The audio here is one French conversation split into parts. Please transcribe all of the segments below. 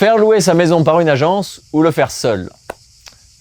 Faire louer sa maison par une agence ou le faire seul?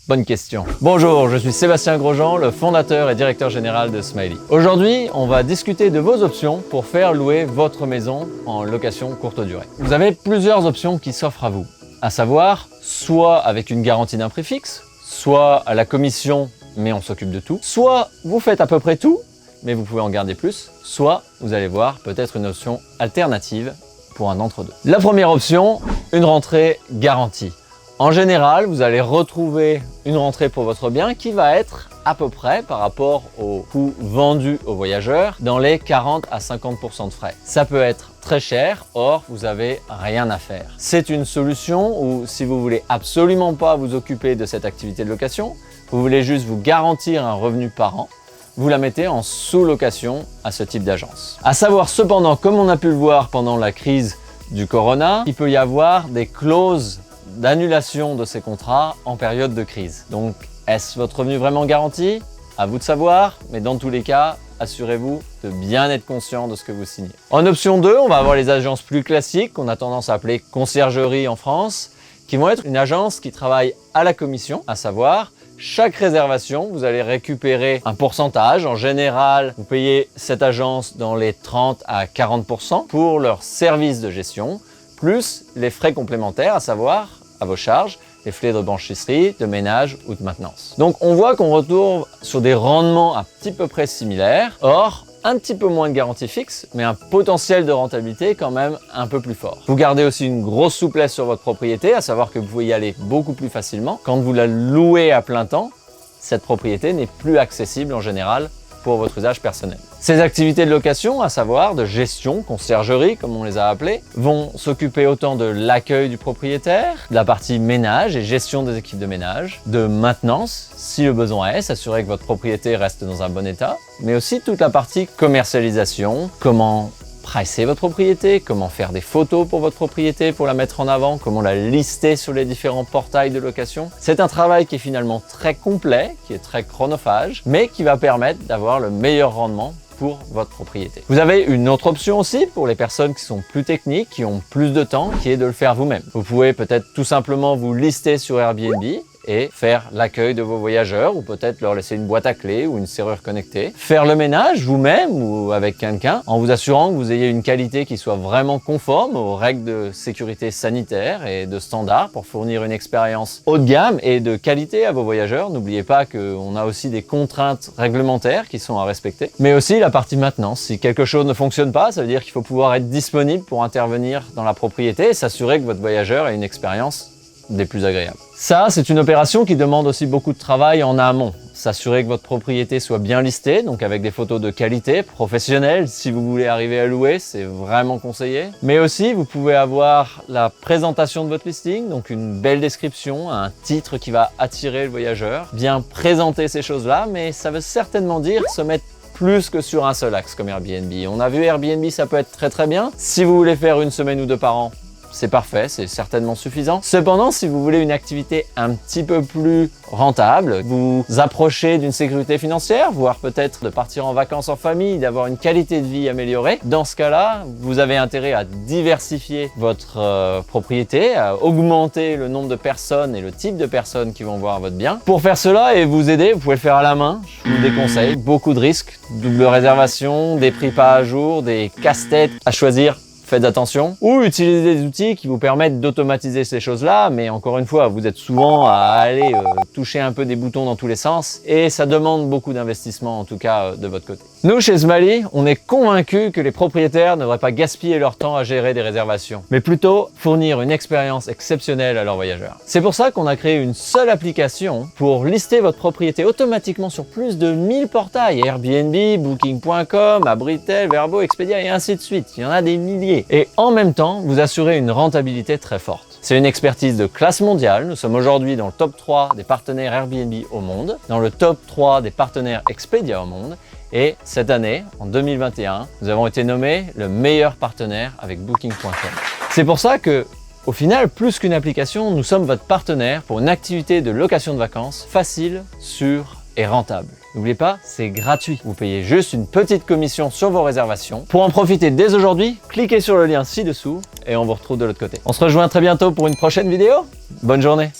Bonne question. Bonjour, je suis Sébastien Grosjean, le fondateur et directeur général de Smiley. Aujourd'hui, on va discuter de vos options pour faire louer votre maison en location courte durée. Vous avez plusieurs options qui s'offrent à vous, à savoir soit avec une garantie d'un prix fixe, soit à la commission mais on s'occupe de tout, soit vous faites à peu près tout mais vous pouvez en garder plus, soit vous allez voir peut-être une option alternative pour un d'entre-deux. La première option, une rentrée garantie. En général, vous allez retrouver une rentrée pour votre bien qui va être à peu près par rapport au coût vendu aux voyageurs dans les 40 à 50% de frais. Ça peut être très cher, or vous n'avez rien à faire. C'est une solution où si vous voulez absolument pas vous occuper de cette activité de location, vous voulez juste vous garantir un revenu par an, vous la mettez en sous-location à ce type d'agence. À savoir cependant, comme on a pu le voir pendant la crise du Corona, il peut y avoir des clauses d'annulation de ces contrats en période de crise. Donc, est-ce votre revenu vraiment garanti? À vous de savoir, mais dans tous les cas, assurez-vous de bien être conscient de ce que vous signez. En option 2, on va avoir les agences plus classiques, qu'on a tendance à appeler conciergerie en France, qui vont être une agence qui travaille à la commission, à savoir, chaque réservation, vous allez récupérer un pourcentage. En général, vous payez cette agence dans les 30 à 40% pour leur service de gestion, plus les frais complémentaires, à savoir à vos charges, les frais de blanchisserie, de ménage ou de maintenance. Donc on voit qu'on retrouve sur des rendements à petit peu près similaires, or un petit peu moins de garantie fixe, mais un potentiel de rentabilité quand même un peu plus fort. Vous gardez aussi une grosse souplesse sur votre propriété, à savoir que vous pouvez y aller beaucoup plus facilement. Quand vous la louez à plein temps, cette propriété n'est plus accessible en général pour votre usage personnel. Ces activités de location, à savoir de gestion, conciergerie comme on les a appelées, vont s'occuper autant de l'accueil du propriétaire, de la partie ménage et gestion des équipes de ménage, de maintenance si le besoin est, s'assurer que votre propriété reste dans un bon état, mais aussi toute la partie commercialisation, comment pricer votre propriété, comment faire des photos pour votre propriété pour la mettre en avant, comment la lister sur les différents portails de location. C'est un travail qui est finalement très complet, qui est très chronophage, mais qui va permettre d'avoir le meilleur rendement pour votre propriété. Vous avez une autre option aussi pour les personnes qui sont plus techniques, qui ont plus de temps, qui est de le faire vous-même. Vous pouvez peut-être tout simplement vous lister sur Airbnb et faire l'accueil de vos voyageurs ou peut-être leur laisser une boîte à clés ou une serrure connectée. Faire le ménage vous-même ou avec quelqu'un en vous assurant que vous ayez une qualité qui soit vraiment conforme aux règles de sécurité sanitaire et de standard pour fournir une expérience haut de gamme et de qualité à vos voyageurs. N'oubliez pas qu'on a aussi des contraintes réglementaires qui sont à respecter, mais aussi la partie maintenance. Si quelque chose ne fonctionne pas, ça veut dire qu'il faut pouvoir être disponible pour intervenir dans la propriété et s'assurer que votre voyageur ait une expérience des plus agréables. Ça, c'est une opération qui demande aussi beaucoup de travail en amont. S'assurer que votre propriété soit bien listée, donc avec des photos de qualité, professionnelles. Si vous voulez arriver à louer, c'est vraiment conseillé. Mais aussi, vous pouvez avoir la présentation de votre listing, donc une belle description, un titre qui va attirer le voyageur. Bien présenter ces choses-là, mais ça veut certainement dire se mettre plus que sur un seul axe comme Airbnb. On a vu Airbnb, ça peut être très bien. Si vous voulez faire une semaine ou deux par an, c'est parfait, c'est certainement suffisant. Cependant, si vous voulez une activité un petit peu plus rentable, vous approchez d'une sécurité financière, voire peut-être de partir en vacances en famille, d'avoir une qualité de vie améliorée, dans ce cas-là, vous avez intérêt à diversifier votre propriété, à augmenter le nombre de personnes et le type de personnes qui vont voir votre bien. Pour faire cela et vous aider, vous pouvez le faire à la main, je vous le déconseille, beaucoup de risques, double réservation, des prix pas à jour, des casse-têtes à choisir. Faites attention, ou utilisez des outils qui vous permettent d'automatiser ces choses-là, mais encore une fois, vous êtes souvent à aller toucher un peu des boutons dans tous les sens, et ça demande beaucoup d'investissement, en tout cas de votre côté. Nous, chez Smiley, on est convaincus que les propriétaires ne devraient pas gaspiller leur temps à gérer des réservations, mais plutôt fournir une expérience exceptionnelle à leurs voyageurs. C'est pour ça qu'on a créé une seule application pour lister votre propriété automatiquement sur plus de 1000 portails, Airbnb, Booking.com, Abritel, Vrbo, Expedia et ainsi de suite. Il y en a des milliers. Et en même temps, vous assurez une rentabilité très forte. C'est une expertise de classe mondiale. Nous sommes aujourd'hui dans le top 3 des partenaires Airbnb au monde, dans le top 3 des partenaires Expedia au monde. Et cette année, en 2021, nous avons été nommés le meilleur partenaire avec Booking.com. C'est pour ça que, au final, plus qu'une application, nous sommes votre partenaire pour une activité de location de vacances facile, sûre et rentable. N'oubliez pas, c'est gratuit. Vous payez juste une petite commission sur vos réservations. Pour en profiter dès aujourd'hui, cliquez sur le lien ci-dessous et on vous retrouve de l'autre côté. On se rejoint très bientôt pour une prochaine vidéo. Bonne journée.